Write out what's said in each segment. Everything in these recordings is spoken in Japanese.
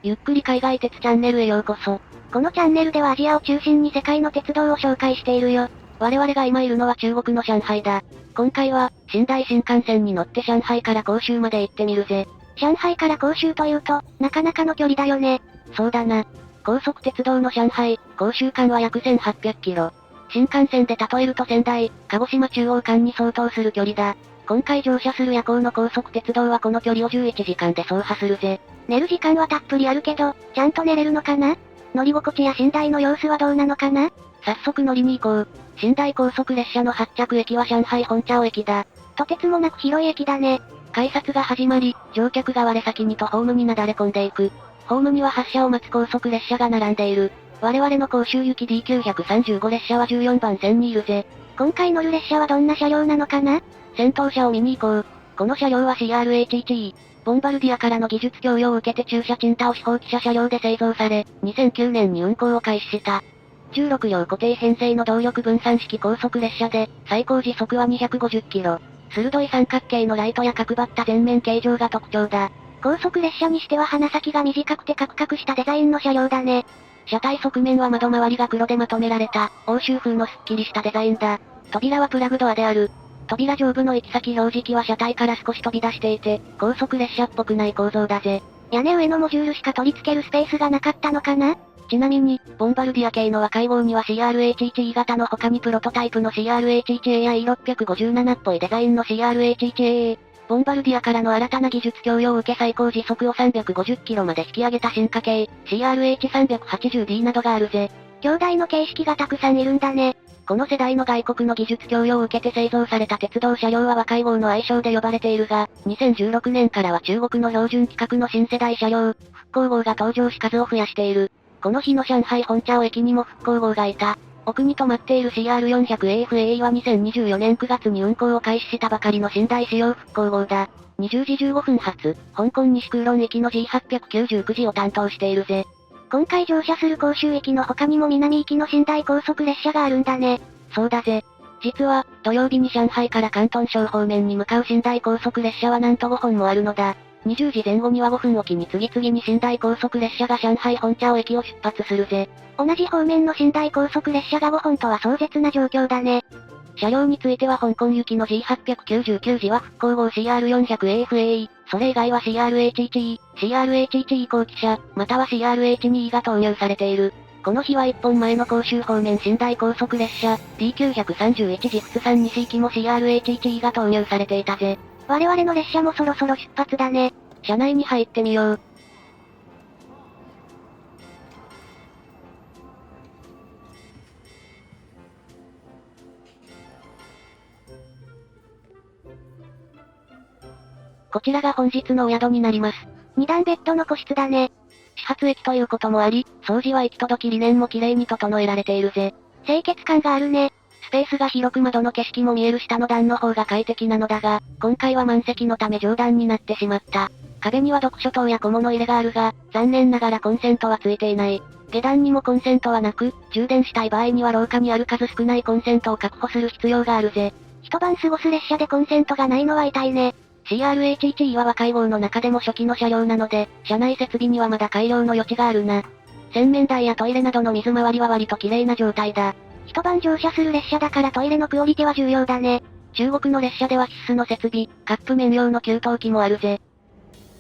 ゆっくり海外鉄チャンネルへようこそ。このチャンネルではアジアを中心に世界の鉄道を紹介しているよ。我々が今いるのは中国の上海だ。今回は、寝台新幹線に乗って上海から広州まで行ってみるぜ。上海から広州というと、なかなかの距離だよね。そうだな。高速鉄道の上海、広州間は約1800キロ。新幹線で例えると仙台、鹿児島中央間に相当する距離だ。今回乗車する夜行の高速鉄道はこの距離を11時間で走破するぜ。寝る時間はたっぷりあるけど、ちゃんと寝れるのかな？乗り心地や寝台の様子はどうなのかな？早速乗りに行こう。寝台高速列車の発着駅は上海本茶駅だ。とてつもなく広い駅だね。改札が始まり、乗客が我先にとホームになだれ込んでいく。ホームには発車を待つ高速列車が並んでいる。我々の広州行き D935 列車は14番線にいるぜ。今回乗る列車はどんな車両なのかな？先頭車を見に行こう。この車両は CRH1E。ボンバルディアからの技術供与を受けて駐車賃倒し放棄車車両で製造され、2009年に運行を開始した。16両固定編成の動力分散式高速列車で、最高時速は250キロ。鋭い三角形のライトや角張った前面形状が特徴だ。高速列車にしては鼻先が短くてカクカクしたデザインの車両だね。車体側面は窓周りが黒でまとめられた、欧州風のスッキリしたデザインだ。扉はプラグドアである。扉上部の行き先表示器は車体から少し飛び出していて、高速列車っぽくない構造だぜ。屋根上のモジュールしか取り付けるスペースがなかったのかな？ちなみに、ボンバルディア系の若い号には CRH1E 型の他にプロトタイプの CRH1A や E657 っぽいデザインの CRH1AA。ボンバルディアからの新たな技術供与を受け最高時速を350キロまで引き上げた進化系、CRH380D などがあるぜ。兄弟の形式がたくさんいるんだね。この世代の外国の技術供与を受けて製造された鉄道車両は若い号の愛称で呼ばれているが、2016年からは中国の標準規格の新世代車両、復興号が登場し数を増やしている。この日の上海本茶駅にも復興号がいた。奥に止まっている CR400AFA は2024年9月に運行を開始したばかりの寝台仕様復興号だ。20時15分発、香港西空論行きの G899 時を担当しているぜ。今回乗車する広州駅の他にも南行きの寝台高速列車があるんだね。そうだぜ。実は、土曜日に上海から広東省方面に向かう寝台高速列車はなんと5本もあるのだ。20時前後には5分おきに次々に寝台高速列車が上海本茶駅を出発するぜ。同じ方面の寝台高速列車が5本とは壮絶な状況だね。車両については香港行きの G899 時は復興号 CR400AFA、それ以外は CRH1E、CRH1E 後期車、または CRH2E が投入されている。この日は1本前の広州方面寝台高速列車、D931 時普通3西行きも CRH1E が投入されていたぜ。我々の列車もそろそろ出発だね。車内に入ってみよう。こちらが本日のお宿になります。2段ベッドの個室だね。始発駅ということもあり、掃除は行き届き理念も綺麗に整えられているぜ。清潔感があるね。スペースが広く窓の景色も見える下の段の方が快適なのだが、今回は満席のため上段になってしまった。壁には読書灯や小物入れがあるが、残念ながらコンセントはついていない。下段にもコンセントはなく、充電したい場合には廊下にある数少ないコンセントを確保する必要があるぜ。一晩過ごす列車でコンセントがないのは痛いね。CRH1E は若い号の中でも初期の車両なので、車内設備にはまだ改良の余地があるな。洗面台やトイレなどの水回りは割と綺麗な状態だ。一晩乗車する列車だからトイレのクオリティは重要だね。中国の列車では必須の設備、カップ麺用の給湯器もあるぜ。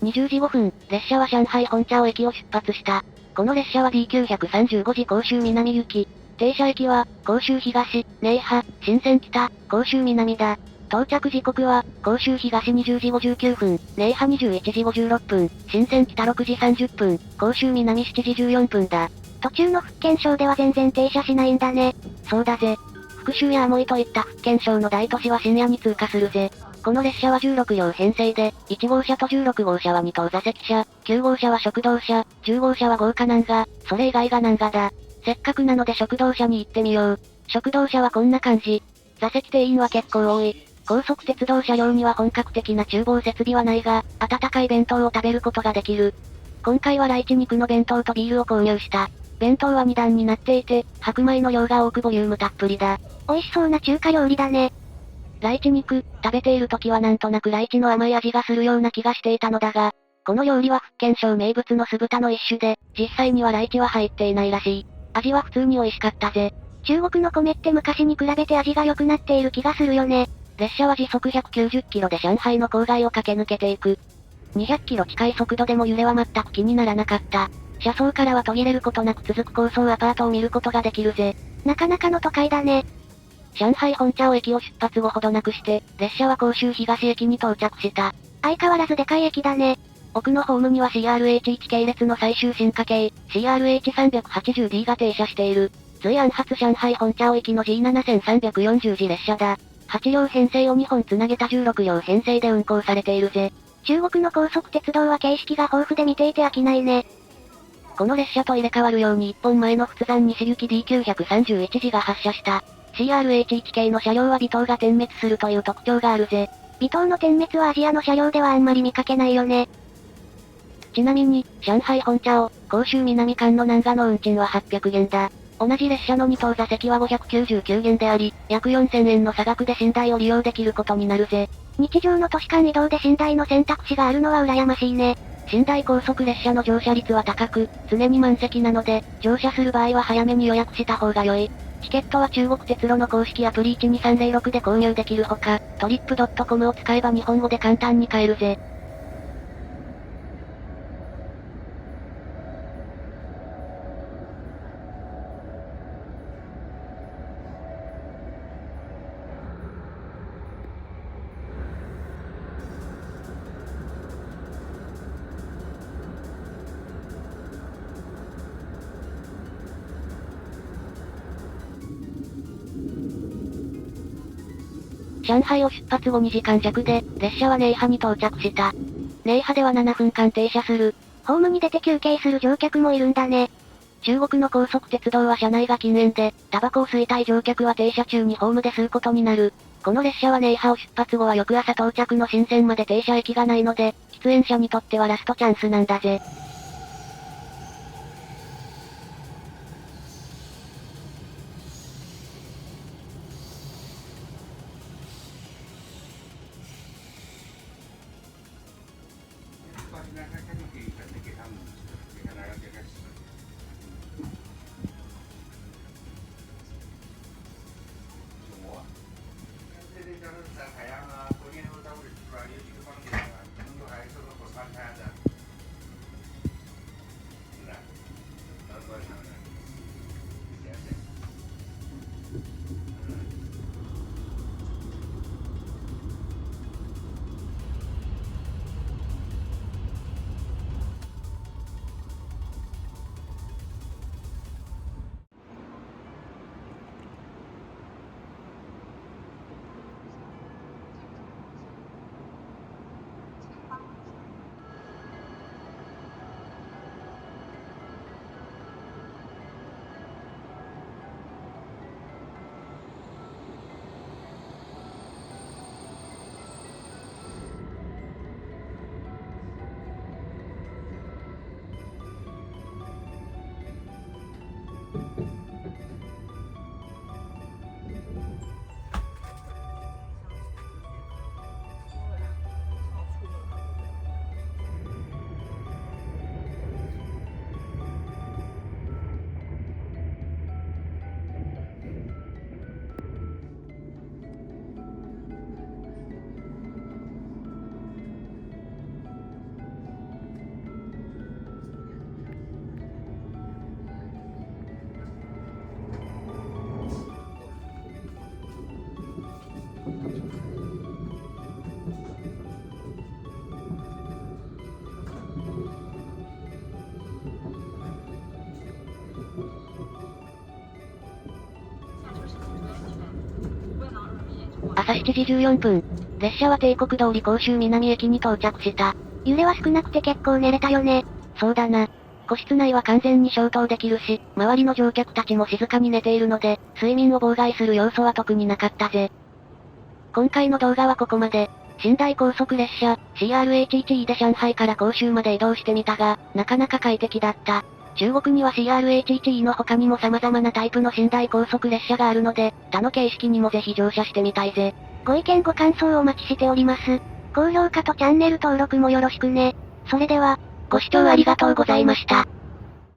20時5分、列車は上海本茶駅を出発した。この列車は D935 時広州南行き。停車駅は、広州東、寧波、深セン北、広州南だ。到着時刻は、広州東20時59分、寧波21時56分、深セン北6時30分、広州南7時14分だ。途中の福建省では全然停車しないんだね。そうだぜ。福州やアモイといった福建省の大都市は深夜に通過するぜ。この列車は16両編成で、1号車と16号車は2等座席車、9号車は食堂車、10号車は豪華難賀、それ以外が難賀だ。せっかくなので食堂車に行ってみよう。食堂車はこんな感じ。座席定員は結構多い。高速鉄道車両には本格的な厨房設備はないが、温かい弁当を食べることができる。今回はライチ肉の弁当とビールを購入した。弁当は2段になっていて、白米の量が多くボリュームたっぷりだ。美味しそうな中華料理だね。ライチ肉、食べている時はなんとなくライチの甘い味がするような気がしていたのだが、この料理は福建省名物の酢豚の一種で、実際にはライチは入っていないらしい。味は普通に美味しかったぜ。中国の米って昔に比べて味が良くなっている気がするよね。列車は時速190キロで上海の郊外を駆け抜けていく。200キロ近い速度でも揺れは全く気にならなかった。車窓からは途切れることなく続く高層アパートを見ることができるぜ。なかなかの都会だね。上海本茶駅を出発後ほどなくして、列車は広州東駅に到着した。相変わらずでかい駅だね。奥のホームには CRH1 系列の最終進化系、CRH380D が停車している。随安発上海本茶駅の G7340 次列車だ。8両編成を2本つなげた16両編成で運行されているぜ。中国の高速鉄道は形式が豊富で見ていて飽きないね。この列車と入れ替わるように1本前の仏山西行き D931 次が発車した。CRH1 系の車両は微灯が点滅するという特徴があるぜ。微灯の点滅はアジアの車両ではあんまり見かけないよね。ちなみに、上海本茶を、広州南間の南賀の運賃は800元だ。同じ列車の2等座席は599元であり、約4000円の差額で寝台を利用できることになるぜ。日常の都市間移動で寝台の選択肢があるのは羨ましいね。寝台高速列車の乗車率は高く、常に満席なので、乗車する場合は早めに予約した方が良い。チケットは中国鉄路の公式アプリ12306で購入できるほか、トリップドットコムを使えば日本語で簡単に買えるぜ。上海を出発後2時間弱で、列車は寧波に到着した。寧波では7分間停車する。ホームに出て休憩する乗客もいるんだね。中国の高速鉄道は車内が禁煙で、タバコを吸いたい乗客は停車中にホームで吸うことになる。この列車は寧波を出発後は翌朝到着の深センまで停車駅がないので、喫煙者にとってはラストチャンスなんだぜ。朝7時14分。列車は帝国通り甲州南駅に到着した。揺れは少なくて結構寝れたよね。そうだな。個室内は完全に消灯できるし、周りの乗客たちも静かに寝ているので、睡眠を妨害する要素は特になかったぜ。今回の動画はここまで。寝台高速列車、CRH1E で上海から甲州まで移動してみたが、なかなか快適だった。中国には CRH1E の他にも様々なタイプの寝台高速列車があるので、他の形式にもぜひ乗車してみたいぜ。ご意見ご感想をお待ちしております。高評価とチャンネル登録もよろしくね。それでは、ご視聴ありがとうございました。